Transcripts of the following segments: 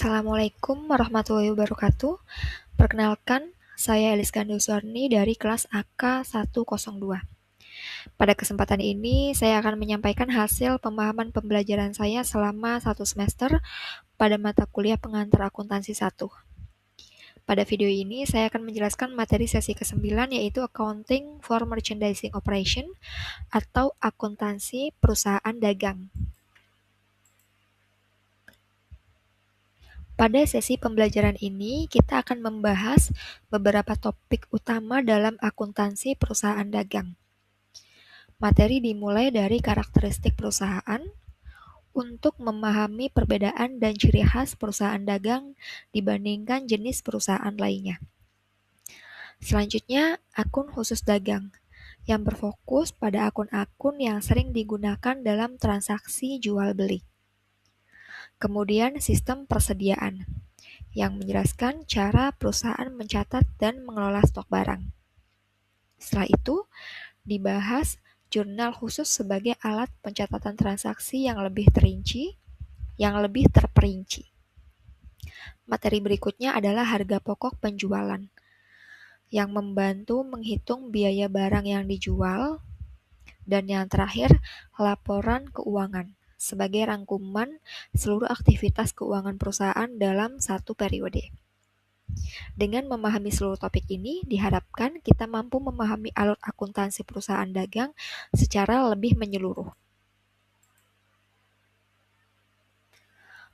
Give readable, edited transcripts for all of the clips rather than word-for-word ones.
Assalamualaikum warahmatullahi wabarakatuh. Perkenalkan, saya Elis Ganduswarni dari kelas AK 102. Pada kesempatan ini, saya akan menyampaikan hasil pemahaman pembelajaran saya selama 1 semester pada mata kuliah pengantar akuntansi 1. Pada video ini, saya akan menjelaskan materi sesi ke-9 yaitu Accounting for Merchandising Operation atau akuntansi perusahaan dagang. Pada sesi pembelajaran ini, kita akan membahas beberapa topik utama dalam akuntansi perusahaan dagang. Materi dimulai dari karakteristik perusahaan untuk memahami perbedaan dan ciri khas perusahaan dagang dibandingkan jenis perusahaan lainnya. Selanjutnya, akun khusus dagang yang berfokus pada akun-akun yang sering digunakan dalam transaksi jual-beli. Kemudian, sistem persediaan yang menjelaskan cara perusahaan mencatat dan mengelola stok barang. Setelah itu, dibahas jurnal khusus sebagai alat pencatatan transaksi yang lebih terperinci. Materi berikutnya adalah harga pokok penjualan, yang membantu menghitung biaya barang yang dijual, dan yang terakhir, laporan keuangan, sebagai rangkuman seluruh aktivitas keuangan perusahaan dalam satu periode. Dengan memahami seluruh topik ini, diharapkan kita mampu memahami alur akuntansi perusahaan dagang secara lebih menyeluruh.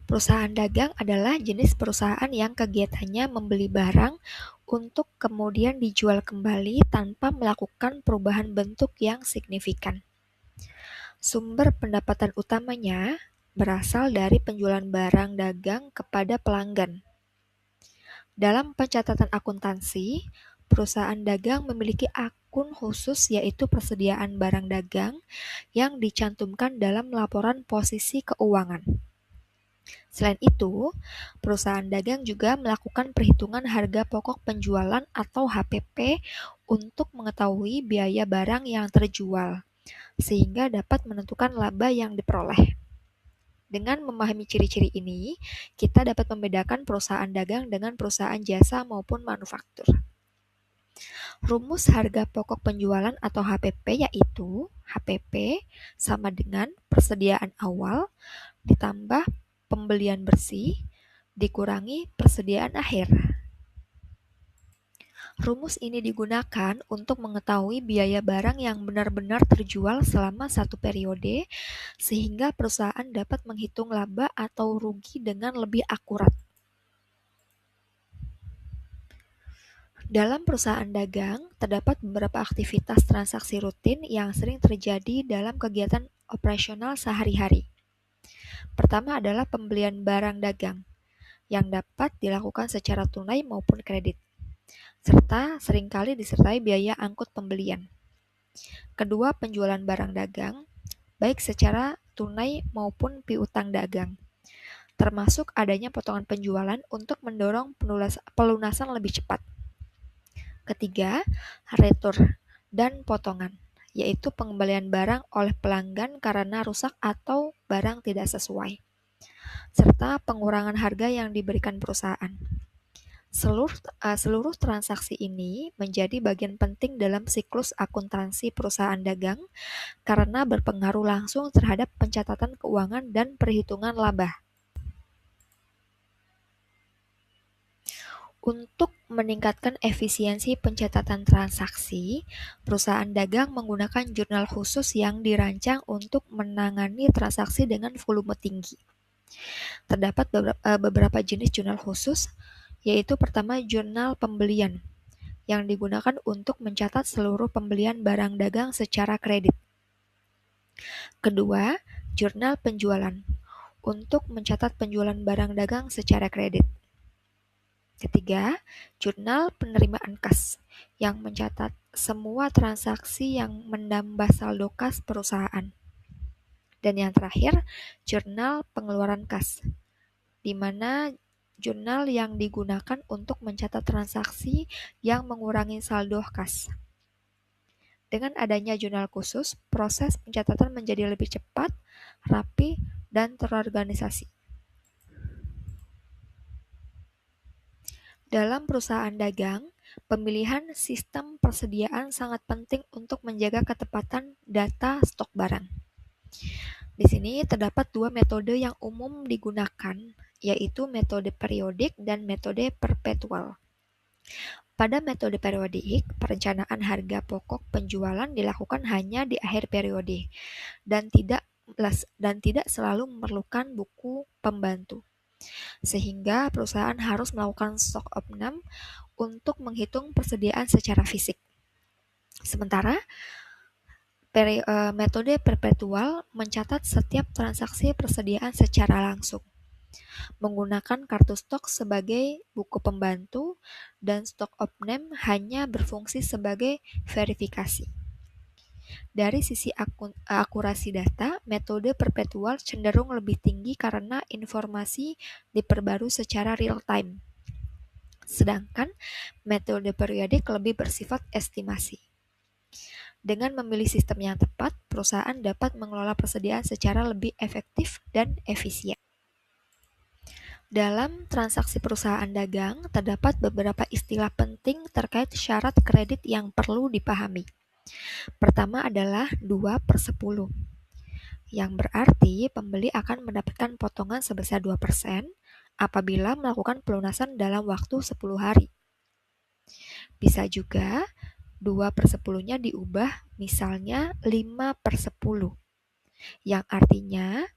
Perusahaan dagang adalah jenis perusahaan yang kegiatannya membeli barang untuk kemudian dijual kembali tanpa melakukan perubahan bentuk yang signifikan. Sumber pendapatan utamanya berasal dari penjualan barang dagang kepada pelanggan. Dalam pencatatan akuntansi, perusahaan dagang memiliki akun khusus yaitu persediaan barang dagang yang dicantumkan dalam laporan posisi keuangan. Selain itu, perusahaan dagang juga melakukan perhitungan harga pokok penjualan atau HPP untuk mengetahui biaya barang yang terjual, sehingga dapat menentukan laba yang diperoleh. Dengan memahami ciri-ciri ini, kita dapat membedakan perusahaan dagang dengan perusahaan jasa maupun manufaktur. Rumus harga pokok penjualan atau HPP yaitu HPP sama dengan persediaan awal ditambah pembelian bersih dikurangi persediaan akhir. Rumus ini digunakan untuk mengetahui biaya barang yang benar-benar terjual selama satu periode, sehingga perusahaan dapat menghitung laba atau rugi dengan lebih akurat. Dalam perusahaan dagang, terdapat beberapa aktivitas transaksi rutin yang sering terjadi dalam kegiatan operasional sehari-hari. Pertama adalah pembelian barang dagang, yang dapat dilakukan secara tunai maupun kredit, serta seringkali disertai biaya angkut pembelian. Kedua, penjualan barang dagang, baik secara tunai maupun piutang dagang, termasuk adanya potongan penjualan untuk mendorong pelunasan lebih cepat. Ketiga, retur dan potongan, yaitu pengembalian barang oleh pelanggan karena rusak atau barang tidak sesuai, serta pengurangan harga yang diberikan perusahaan. Seluruh transaksi ini menjadi bagian penting dalam siklus akuntansi perusahaan dagang karena berpengaruh langsung terhadap pencatatan keuangan dan perhitungan laba. Untuk meningkatkan efisiensi pencatatan transaksi, perusahaan dagang menggunakan jurnal khusus yang dirancang untuk menangani transaksi dengan volume tinggi. Terdapat beberapa jenis jurnal khusus, yaitu pertama jurnal pembelian, yang digunakan untuk mencatat seluruh pembelian barang dagang secara kredit. Kedua, jurnal penjualan, untuk mencatat penjualan barang dagang secara kredit. Ketiga, jurnal penerimaan kas, yang mencatat semua transaksi yang menambah saldo kas perusahaan. Dan yang terakhir, jurnal pengeluaran kas, di mana jurnal yang digunakan untuk mencatat transaksi yang mengurangi saldo kas. Dengan adanya jurnal khusus, proses pencatatan menjadi lebih cepat, rapi, dan terorganisasi. Dalam perusahaan dagang, pemilihan sistem persediaan sangat penting untuk menjaga ketepatan data stok barang. Di sini terdapat dua metode yang umum digunakan, yaitu metode periodik dan metode perpetual. Pada metode periodik, perencanaan harga pokok penjualan dilakukan hanya di akhir periode dan tidak selalu memerlukan buku pembantu, sehingga perusahaan harus melakukan stock opnam untuk menghitung persediaan secara fisik. Sementara metode perpetual mencatat setiap transaksi persediaan secara langsung, menggunakan kartu stok sebagai buku pembantu dan stock opnam hanya berfungsi sebagai verifikasi. Dari sisi akurasi data, metode perpetual cenderung lebih tinggi karena informasi diperbarui secara real time. Sedangkan metode periodik lebih bersifat estimasi. Dengan memilih sistem yang tepat, perusahaan dapat mengelola persediaan secara lebih efektif dan efisien. Dalam transaksi perusahaan dagang, terdapat beberapa istilah penting terkait syarat kredit yang perlu dipahami. Pertama adalah 2/10, yang berarti pembeli akan mendapatkan potongan sebesar 2% apabila melakukan pelunasan dalam waktu 10 hari. Bisa juga 2/10-nya diubah misalnya 5/10, yang artinya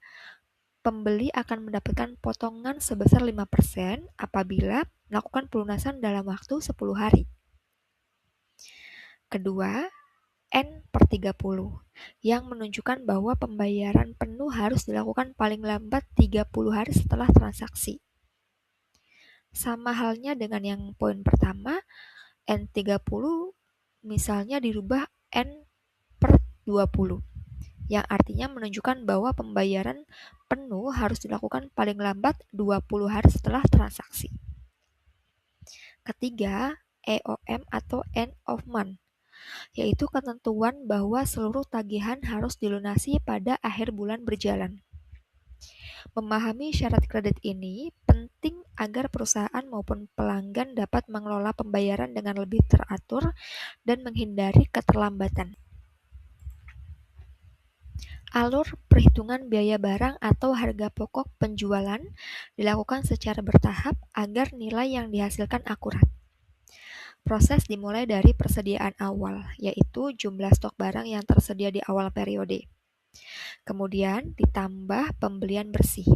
pembeli akan mendapatkan potongan sebesar 5% apabila melakukan pelunasan dalam waktu 10 hari. Kedua, N/30, yang menunjukkan bahwa pembayaran penuh harus dilakukan paling lambat 30 hari setelah transaksi. Sama halnya dengan yang poin pertama, N30 misalnya dirubah N/20, yang artinya menunjukkan bahwa pembayaran penuh harus dilakukan paling lambat 20 hari setelah transaksi. Ketiga, EOM atau end of month, yaitu ketentuan bahwa seluruh tagihan harus dilunasi pada akhir bulan berjalan. Memahami syarat kredit ini penting agar perusahaan maupun pelanggan dapat mengelola pembayaran dengan lebih teratur dan menghindari keterlambatan. Alur perhitungan biaya barang atau harga pokok penjualan dilakukan secara bertahap agar nilai yang dihasilkan akurat. Proses dimulai dari persediaan awal, yaitu jumlah stok barang yang tersedia di awal periode. Kemudian ditambah pembelian bersih,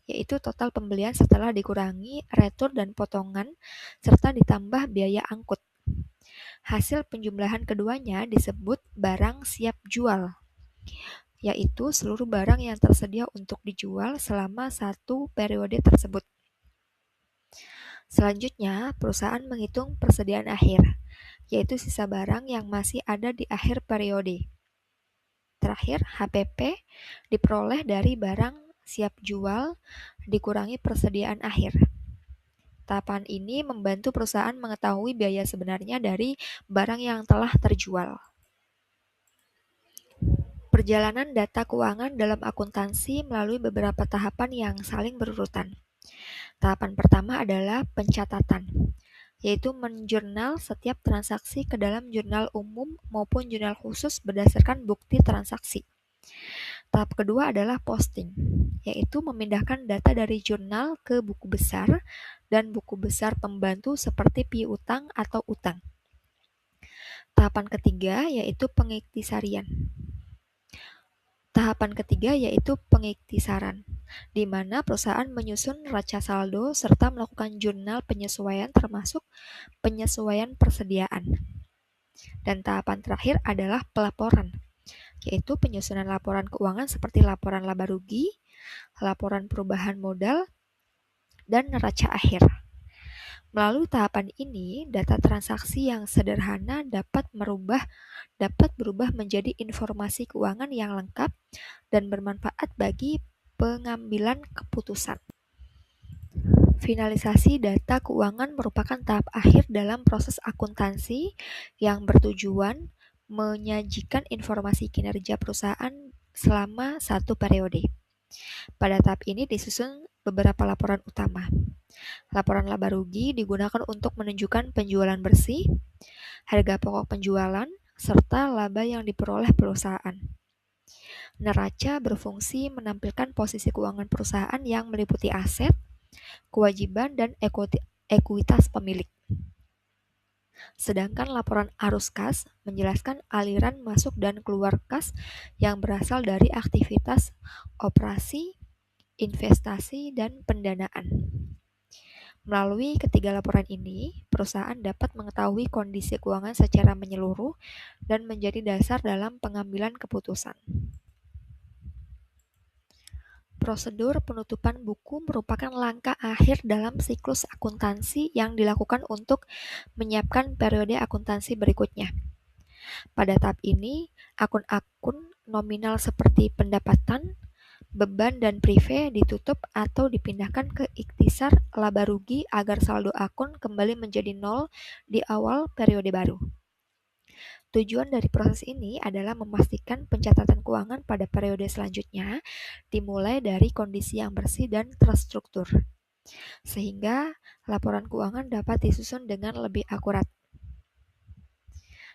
yaitu total pembelian setelah dikurangi retur dan potongan, serta ditambah biaya angkut. Hasil penjumlahan keduanya disebut barang siap jual, yaitu seluruh barang yang tersedia untuk dijual selama satu periode tersebut. Selanjutnya, perusahaan menghitung persediaan akhir, yaitu sisa barang yang masih ada di akhir periode. Terakhir, HPP diperoleh dari barang siap jual dikurangi persediaan akhir. Tahapan ini membantu perusahaan mengetahui biaya sebenarnya dari barang yang telah terjual. Perjalanan data keuangan dalam akuntansi melalui beberapa tahapan yang saling berurutan. Tahapan pertama adalah pencatatan, yaitu menjurnal setiap transaksi ke dalam jurnal umum maupun jurnal khusus berdasarkan bukti transaksi. Tahap kedua adalah posting, yaitu memindahkan data dari jurnal ke buku besar dan buku besar pembantu seperti piutang atau utang. Tahapan ketiga yaitu pengiktisaran, di mana perusahaan menyusun neraca saldo serta melakukan jurnal penyesuaian termasuk penyesuaian persediaan. Dan tahapan terakhir adalah pelaporan, yaitu penyusunan laporan keuangan seperti laporan laba rugi, laporan perubahan modal, dan neraca akhir. Melalui tahapan ini, data transaksi yang sederhana dapat berubah menjadi informasi keuangan yang lengkap dan bermanfaat bagi pengambilan keputusan. Finalisasi data keuangan merupakan tahap akhir dalam proses akuntansi yang bertujuan menyajikan informasi kinerja perusahaan selama satu periode. Pada tahap ini disusun beberapa laporan utama. Laporan laba rugi digunakan untuk menunjukkan penjualan bersih, harga pokok penjualan, serta laba yang diperoleh perusahaan. Neraca berfungsi menampilkan posisi keuangan perusahaan yang meliputi aset, kewajiban, dan ekuitas pemilik. Sedangkan laporan arus kas menjelaskan aliran masuk dan keluar kas yang berasal dari aktivitas operasi, investasi, dan pendanaan. Melalui ketiga laporan ini, perusahaan dapat mengetahui kondisi keuangan secara menyeluruh dan menjadi dasar dalam pengambilan keputusan. Prosedur penutupan buku merupakan langkah akhir dalam siklus akuntansi yang dilakukan untuk menyiapkan periode akuntansi berikutnya. Pada tahap ini, akun-akun nominal seperti pendapatan, beban, dan prive ditutup atau dipindahkan ke ikhtisar laba rugi agar saldo akun kembali menjadi nol di awal periode baru. Tujuan dari proses ini adalah memastikan pencatatan keuangan pada periode selanjutnya dimulai dari kondisi yang bersih dan terstruktur, sehingga laporan keuangan dapat disusun dengan lebih akurat.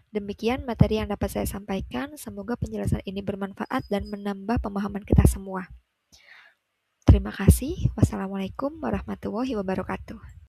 Demikian materi yang dapat saya sampaikan. Semoga penjelasan ini bermanfaat dan menambah pemahaman kita semua. Terima kasih. Wassalamualaikum warahmatullahi wabarakatuh.